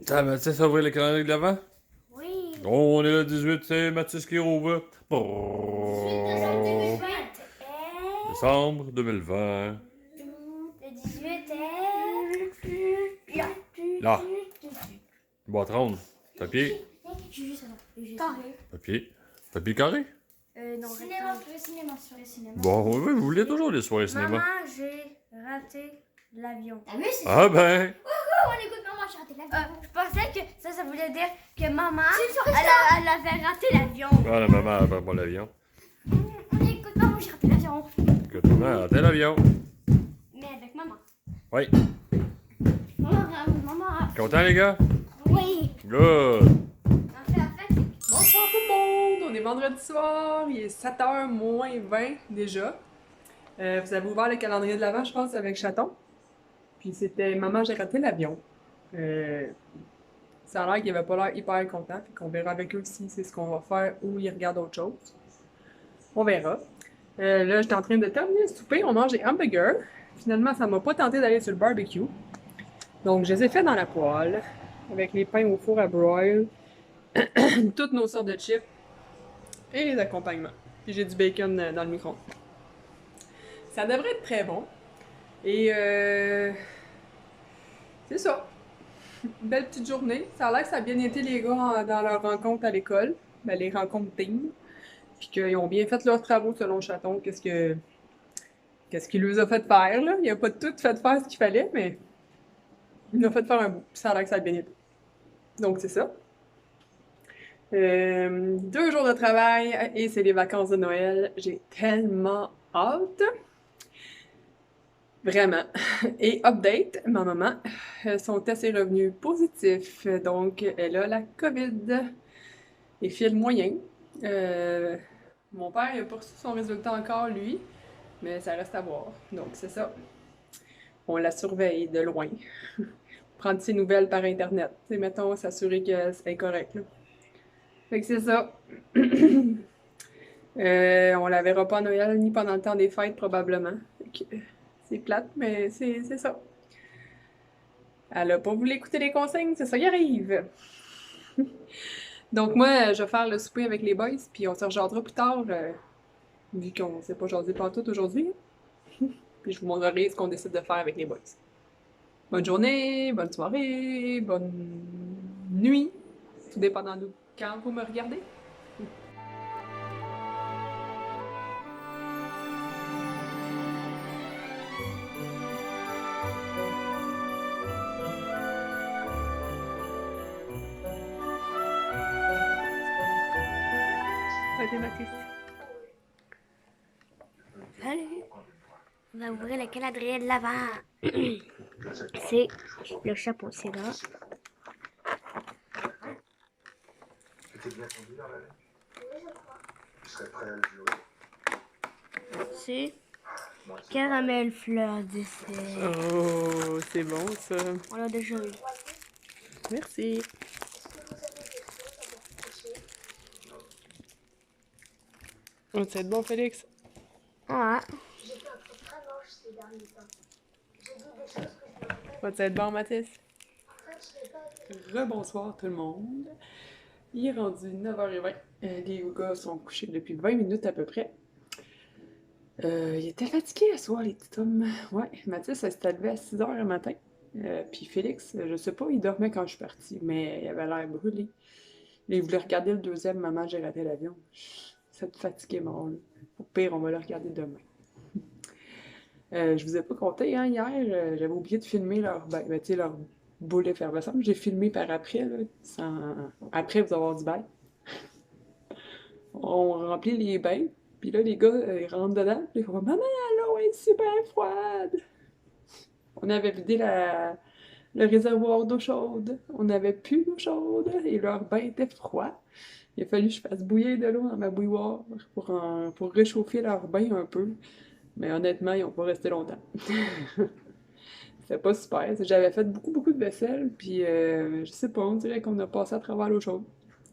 Ça, Mathis, ça ouvrir le calendrier de l'avant? Oui. On est le 18, c'est Mathis qui rouvre. 18 Décembre 2020. Le 18 est... Là. Là. Boîte ronde. Papier. Carré. Papier. Papier carré. Non, cinéma, soirée cinéma. Bon, oui, vous voulez toujours les soirées cinéma. Maman, j'ai raté l'avion. T'as vu, c'est Ah ben. on écoute maman chanter l'avion. Je pensais que ça voulait dire que maman, elle avait raté l'avion. Ah, la maman a pas l'avion. On écoute maman chanter l'avion. Écoute, maman a raté l'avion. Mais avec maman. Oui. Maman, Content, les gars? oui. Good. En fait, Bonsoir tout le monde! On est vendredi soir, il est 7h moins 20 déjà. Vous avez ouvert le calendrier de l'Avent, je pense, avec Chaton. Puis c'était Maman, j'ai raté l'avion. Ça a l'air qu'il avait pas l'air hyper content, puis qu'on verra avec eux si c'est ce qu'on va faire ou ils regardent autre chose. On verra. Là, j'étais en train de terminer le souper, on mange des hamburgers. Finalement, ça m'a pas tenté d'aller sur le barbecue. Donc, je les ai fait dans la poêle, avec les pains au four à broil, toutes nos sortes de chips et les accompagnements. Puis j'ai du bacon dans le micro-ondes. Ça devrait être très bon. Et c'est ça. Une belle petite journée. Ça a l'air que ça a bien été les gars dans leur rencontre à l'école. Ben, les rencontres team. Puis qu'ils ont bien fait leurs travaux selon Chaton. Qu'est-ce qu'il leur a fait faire, là. Il a pas tout fait faire ce qu'il fallait, mais il a fait faire un bout. Puis ça a l'air que ça a bien été. Donc c'est ça. 2 jours de travail et c'est les vacances de Noël. J'ai tellement hâte. Vraiment. Et update, ma maman, son test est revenu positif. Donc, elle a la COVID. Et file moyen. Mon père n'a pas reçu son résultat encore, lui. Mais ça reste à voir. Donc, c'est ça. On la surveille de loin. Prendre ses nouvelles par Internet. Tu sais, mettons, s'assurer que c'est correct, là. Fait que c'est ça. On la verra pas à Noël ni pendant le temps des fêtes, probablement. Fait que c'est plate, mais c'est ça. Elle a pas voulu écouter les consignes, c'est ça qui arrive. Donc moi, je vais faire le souper avec les boys, puis on se rejoindra plus tard, vu qu'on s'est pas jasé partout aujourd'hui. Puis je vous montrerai ce qu'on décide de faire avec les boys. Bonne journée, bonne soirée, bonne nuit, tout dépendant de quand vous me regardez. Salut Mathis. salut. On va ouvrir le calendrier de l'avant. C'est le chapeau, c'est là. C'était bien tendu dans l'année? Je serais prêt à le jurer. C'est caramel fleur dessert. Oh, c'est bon ça. On l'a déjà eu. Merci. Oh, ça va être bon, Félix? Ouais. Va-t-il être bon, Mathis? Rebonsoir tout le monde. Il est rendu 9h20. Les gars sont couchés depuis 20 minutes à peu près. Il était fatigué ce soir, les petits hommes. Ouais, Mathis, elle s'était levé à 6h le matin. Puis Félix, je sais pas, il dormait quand je suis partie, mais il avait l'air brûlé. Là, il voulait regarder le deuxième Maman, j'ai raté l'avion. Cette fatigué mort, là. Au pire, on va le regarder demain. Je vous ai pas compté, hein, hier, j'avais oublié de filmer leur, tu sais, leur boule effervescente. J'ai filmé par après, là, après vous avoir dit bye. On remplit les bains, puis là, les gars, ils rentrent dedans, puis ils font « Maman, l'eau est super froide! » On avait vidé le réservoir d'eau chaude. On n'avait plus d'eau chaude, et leur bain était froid. Il a fallu que je fasse bouillir de l'eau dans ma bouilloire pour réchauffer leur bain un peu. Mais honnêtement, ils n'ont pas resté longtemps. C'était pas super. J'avais fait beaucoup de vaisselle, puis je sais pas, on dirait qu'on a passé à travers l'eau chaude.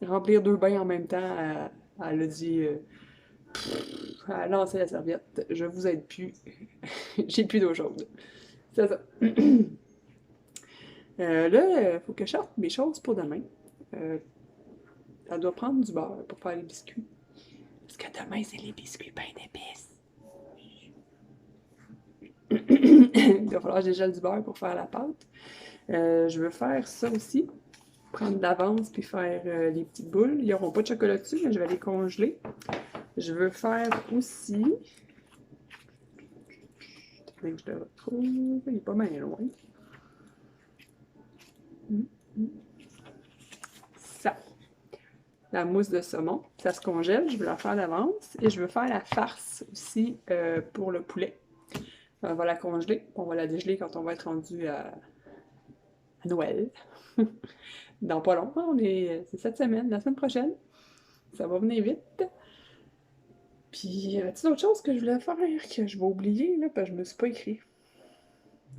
Remplir 2 bains en même temps, elle a dit... elle a lancé la serviette. Je vous aide plus. J'ai plus d'eau chaude. C'est ça. Là, il faut que je sorte mes choses pour demain. Elle doit prendre du beurre pour faire les biscuits. Parce que demain, c'est les biscuits pain d'épices. Il va falloir que je gèle du beurre pour faire la pâte. Je veux faire ça aussi. Prendre d'avance puis faire les petites boules. Ils n'auront pas de chocolat dessus, mais je vais les congeler. Je veux faire aussi... Attendez que je le retrouve. Il est pas mal loin. Ça. La mousse de saumon. Ça se congèle. Je veux la faire d'avance. Et je veux faire la farce aussi pour le poulet. On va la congeler. On va la dégeler quand on va être rendu à Noël. Dans pas long. C'est cette semaine, la semaine prochaine. Ça va venir vite. Puis, y a-t-il d'autres choses que je voulais faire que je vais oublier, là, parce que je me suis pas écrit?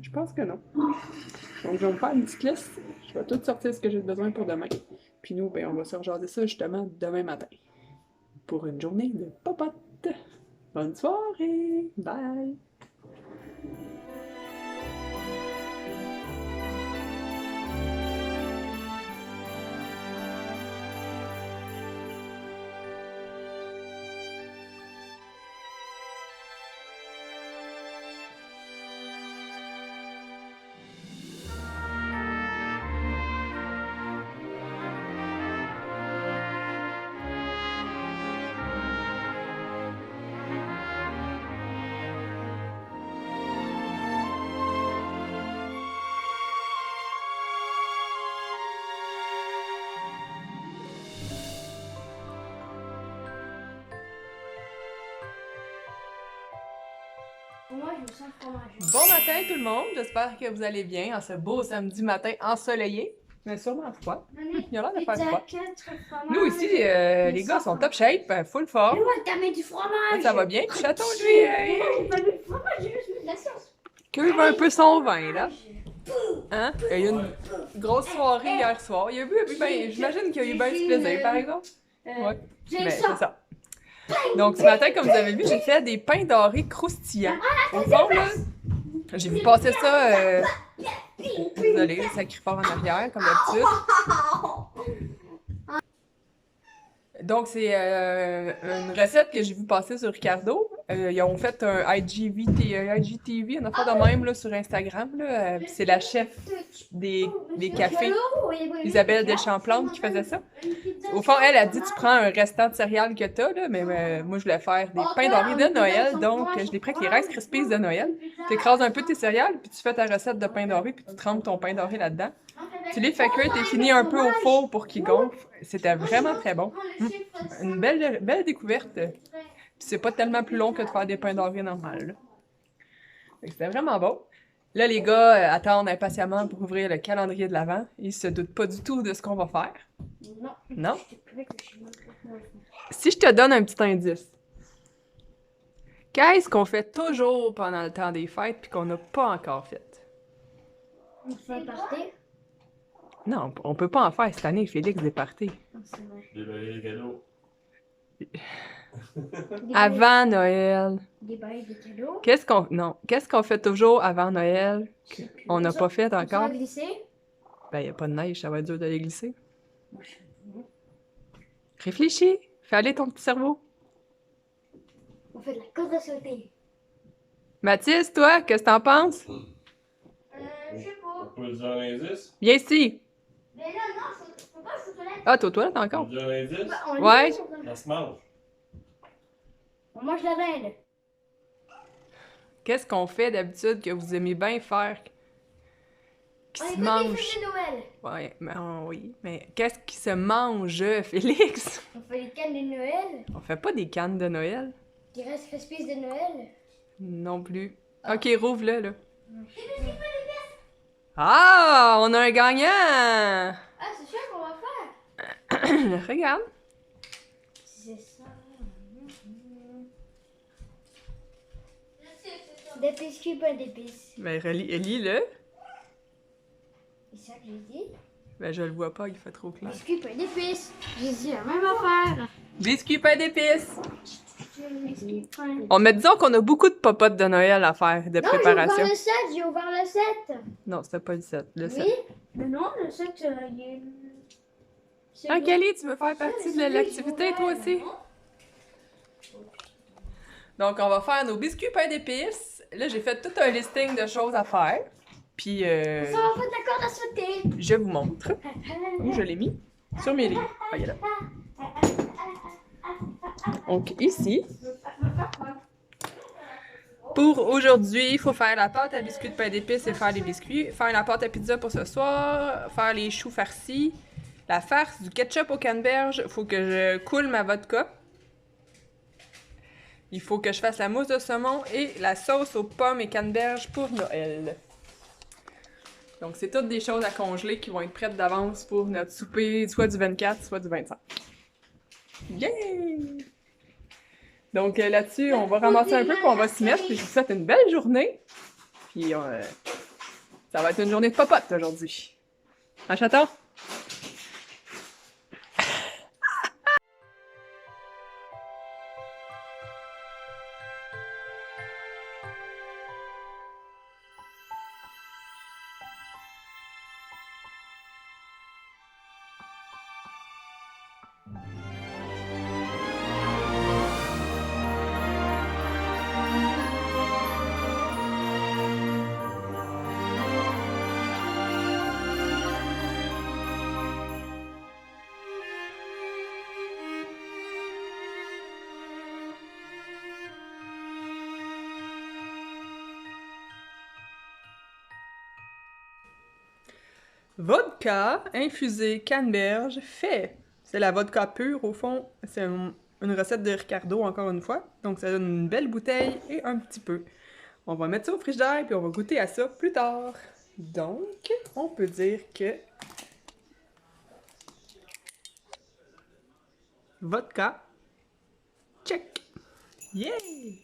Je pense que non. Donc, je vais me faire une petite liste. Je vais tout sortir ce que j'ai besoin pour demain. Puis nous, ben, on va se rejaser ça justement demain matin. Pour une journée de popote. Bonne soirée! Bye! Pour moi, je sens le fromage. Bon matin tout le monde, j'espère que vous allez bien en ce beau samedi matin ensoleillé, mais sûrement froid. Il a l'air de faire froid. Nous ici, les gars sont top shape, full forme. Ouais, t'as mis du fromage. Ça va bien, puis chaton lui, J'ai pas mis de fromage, j'ai juste mis de la sauce. qu'il veut un peu son vin là. Hein? Il y a eu une grosse soirée hier soir. Il y a eu, ben, j'imagine qu'il y a eu bien du plaisir par exemple. Ouais, J'ai mais ça. c'est ça. Donc ce matin, comme vous avez vu, j'ai fait des pains dorés croustillants. Au fond là, j'ai vu passer ça. Désolée, ça crie fort en arrière, comme d'habitude. Donc, c'est une recette que j'ai vu passer sur Ricardo. Ils ont fait un IGTV, une affaire de même là, sur Instagram. Là. C'est la chef des cafés, Isabelle Deschamplante, qui faisait ça. Au fond, elle a dit tu prends un restant de céréales que t'as, là, mais moi je voulais faire des pains dorés de Noël, donc je l'ai pris avec les Rice Krispies de Noël. Tu écrases un peu tes céréales, puis tu fais ta recette de pain doré, puis tu trempes ton pain doré là-dedans. Tu les fais cuire, t'es fini un peu au four pour qu'ils gonflent. C'était vraiment très bon. Une belle découverte. Puis c'est pas tellement plus long que de faire des pains dorés normales. C'était vraiment bon. Là, les gars attendent impatiemment pour ouvrir le calendrier de l'Avent. Ils se doutent pas du tout de ce qu'on va faire. Non. Non? Si je te donne un petit indice, qu'est-ce qu'on fait toujours pendant le temps des fêtes puis qu'on n'a pas encore fait? On fait un party. Non, on peut pas en faire cette année, Félix, des parties. Non, c'est vrai. Déballer les cadeaux. Avant Noël. Des bails de cadeaux. Qu'est-ce qu'on fait toujours avant Noël qu'on n'a pas fait On encore? va glisser. Ben, y a pas de neige, ça va être dur de les glisser. Réfléchis, fais aller ton petit cerveau. On fait de la corde à sauter. Mathis, toi, qu'est-ce que t'en penses? Je sais On pas. peut dire un indice? Viens ici. Mais là, non, je peux pas, je suis aux toilettes. Ah, t'es aux toilettes On encore? peut dire un indice? Bah, on Ouais. lit, Ça se mange. on mange la dinde. Qu'est-ce qu'on fait d'habitude que vous aimez bien faire? Qui On se écoute les mange? films de Noël. Ouais, mais oui. Mais qu'est-ce qui se mange, Félix? On fait les cannes de Noël. On fait pas des cannes de Noël? Des Rice Krispies de Noël. Non plus. Ok, rouvre-le, là. Ah! On a un gagnant! Ah, c'est sûr qu'on va faire. Regarde. C'est ça. Des biscuits, pas d'épices. Ben, lis-le. C'est ça que j'ai dit. Ben, je le vois pas, il fait trop clair. Biscuits, pas d'épices. J'ai dit la même affaire. Biscuit pain d'épices! On me disons qu'on a beaucoup de popotes de Noël à faire, de Non, j'ai préparation. ouvert le 7, j'ai ouvert le 7. Non, c'était pas le 7. Le 7. Oui, mais non, le 7, il est... c'est Ah, le- Kelly, tu veux faire partie de celui que j'ai l'activité, toi ouvert, aussi? non? Donc, on va faire nos biscuits pain d'épices. Là, j'ai fait tout un listing de choses à faire. Puis, Ça va faire de la corde à sauter. je vous montre. Où je l'ai mis? Sur mes livres. Ah, il est là. Donc, ici, pour aujourd'hui, il faut faire la pâte à biscuits de pain d'épices et faire les biscuits. Faire la pâte à pizza pour ce soir. Faire les choux farcis. La farce, du ketchup au canneberge. Il faut que je coule ma vodka. Il faut que je fasse la mousse de saumon et la sauce aux pommes et canneberges pour Noël. Donc, c'est toutes des choses à congeler qui vont être prêtes d'avance pour notre souper, soit du 24, soit du 25. Yay! Donc, là-dessus, on va ramasser un peu, puis on va s'y mettre. Puis, je vous souhaite une belle journée. Puis, ça va être une journée de popote aujourd'hui. Un chaton? Vodka infusée canneberge fait. C'est la vodka pure au fond. C'est une recette de Ricardo encore une fois. Donc ça donne une belle bouteille et un petit peu. On va mettre ça au frigidaire puis on va goûter à ça plus tard. Donc, on peut dire que vodka, check. Yay!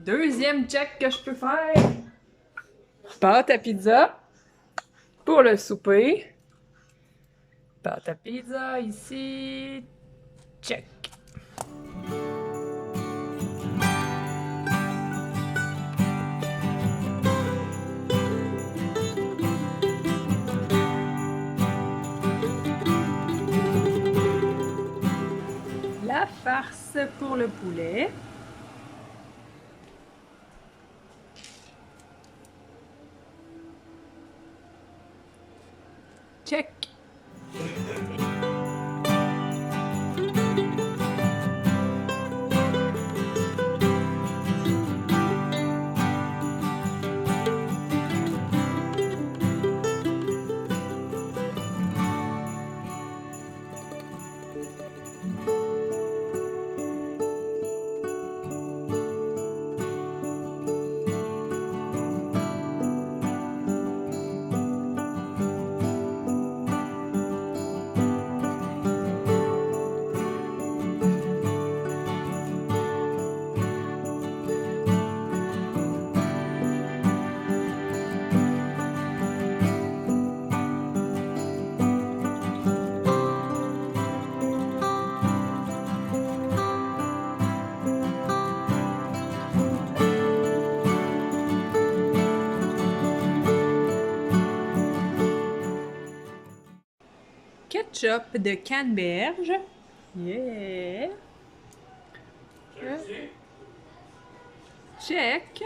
Deuxième check que je peux faire. Pâte à pizza pour le souper. Pâte à pizza ici. Check. La farce pour le poulet. Check. ketchup de canneberge. Yeah! Check!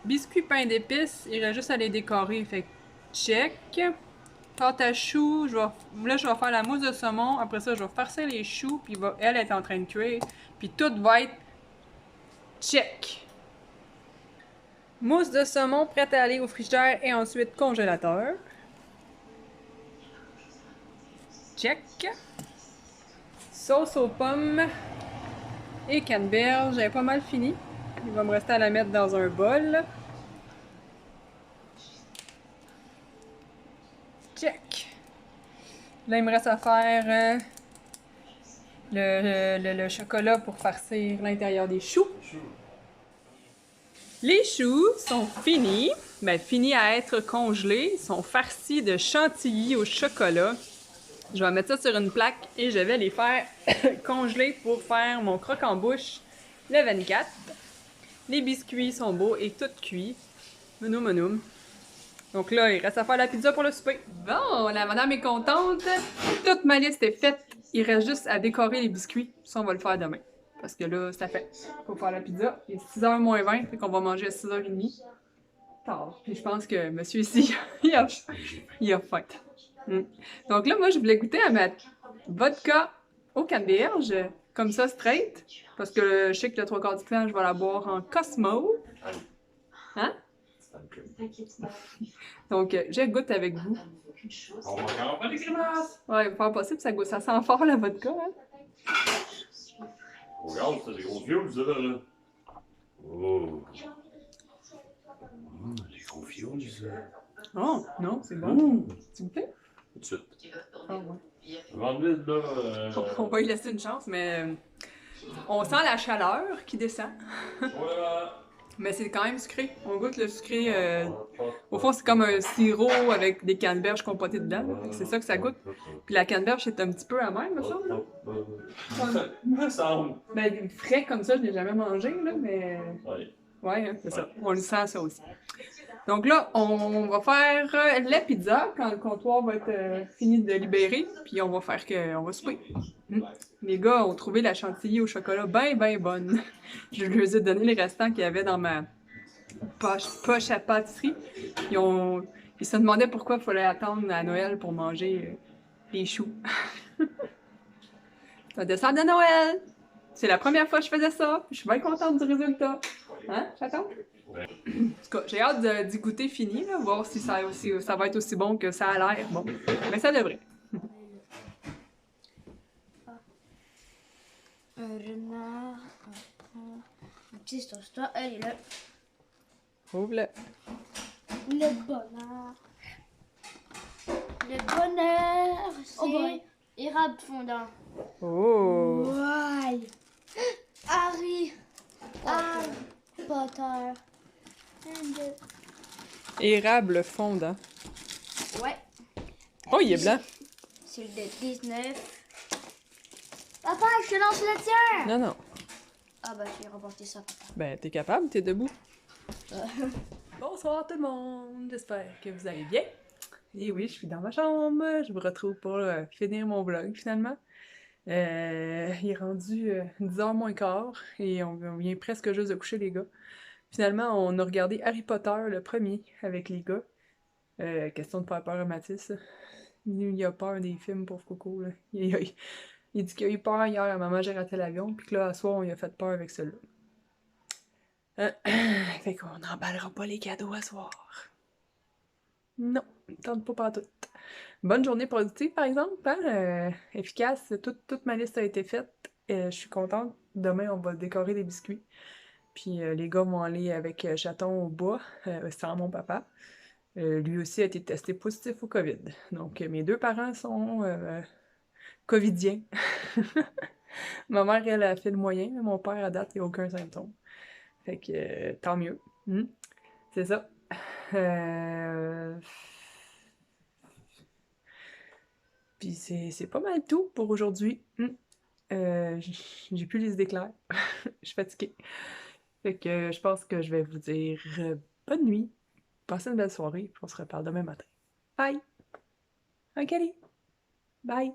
Biscuits pain d'épices, il reste juste à les décorer, fait que check! Pâte à choux, là je vais faire la mousse de saumon, après ça je vais farcir les choux, puis elle est en train de cuire, puis tout va être check! Mousse de saumon prête à aller au frigidaire et ensuite congélateur. Check! Sauce aux pommes et canneberge, j'ai pas mal fini. Il va me rester à la mettre dans un bol. Check! Là, il me reste à faire le chocolat pour farcir l'intérieur des choux. Les choux sont finis, finis à être congelés. Ils sont farcis de chantilly au chocolat. Je vais mettre ça sur une plaque et je vais les faire congeler pour faire mon croque-en-bouche le 24. Les biscuits sont beaux et tout cuits. Manoum, manoum. Donc là, il reste à faire la pizza pour le souper. Bon, la madame est contente. Toute ma liste est faite. Il reste juste à décorer les biscuits. Ça, on va le faire demain. Parce que là, ça fait. Faut faire la pizza. Il est 6h moins 20, fait qu'on va manger à 6h30. Tard. Puis je pense que monsieur ici, il a faim. Donc là, moi, je voulais goûter à ma vodka au canneberge. Comme ça, straight. Parce que je sais que le 3/4 du temps, je vais la boire en Cosmo. Hein? Donc, je goûte avec vous. On va encore pas des grimaces! Ouais, pas possible, ça sent fort la vodka, hein? Regarde, c'est des gros fioles, ça, là. Oh. Des gros fioles, ça. Oh, non, c'est bon. Tu me fais? Tout de suite. Ah, ouais. Vendredi, là. On va y laisser une chance, mais on sent la chaleur qui descend. Voilà. Mais c'est quand même sucré. On goûte le sucré. Au fond, c'est comme un sirop avec des canneberges compotées dedans. C'est ça que ça goûte. Puis la canneberge, c'est un petit peu amer, me semble. Me semble. Ben, frais comme ça, je l'ai jamais mangé, là, mais. Ouais. Ouais, hein, c'est ça. On le sent, ça aussi. Donc là, on va faire la pizza quand le comptoir va être fini de libérer. Puis on va faire on va souper. Les gars ont trouvé la chantilly au chocolat bien bonne. Je leur ai donné les restants qu'il y avait dans ma poche à pâtisserie. Ils se demandaient pourquoi il fallait attendre à Noël pour manger les choux. Ça descend de Noël! C'est la première fois que je faisais ça. Je suis bien contente du résultat. Hein, j'attends? En tout cas, j'ai hâte d'y goûter fini, là, voir si ça va être aussi bon que ça a l'air. Bon, mais ça devrait. Un renard, un petit toaster, elle est là. Ouvre-le. Le bonheur. Le bonheur, c'est érable fondant. Oh! Ouais. Harry Potter. Érable fondant. Ouais. Oh, il est blanc. C'est le de 19. Papa, je te lance le tien! Non, non. Ah bah, je vais remporter ça, papa. Ben, t'es capable, t'es debout. Bonsoir tout le monde, j'espère que vous allez bien. Et oui, je suis dans ma chambre, je vous retrouve pour finir mon vlog finalement. Il est rendu 10h moins quart et on vient presque juste de coucher les gars. Finalement, on a regardé Harry Potter, le premier, avec les gars. Question de faire peur à Mathis. Il a peur des films, pauvre Coco. Là. Il dit qu'il a eu peur hier à Maman, j'ai raté l'avion, puis que là, à soir, on lui a fait peur avec celui-là. Fait qu'on n'emballera pas les cadeaux à soir. Non, tente pas partout. Bonne journée productive, par exemple. Hein? Efficace, toute ma liste a été faite. Je suis contente. Demain, on va décorer des biscuits. Puis les gars vont aller avec Chaton au bois, sans mon papa. Lui aussi a été testé positif au COVID. Donc, mes deux parents sont covidiens. Ma mère, elle a fait le moyen. Mon père, à date, il n'y a aucun symptôme. Fait que tant mieux. C'est ça. Puis c'est pas mal tout pour aujourd'hui. J'ai plus les idées claires. Je suis fatiguée. Fait que je pense que je vais vous dire bonne nuit. Passez une belle soirée, puis on se reparle demain matin. Bye! OK, allez. Bye.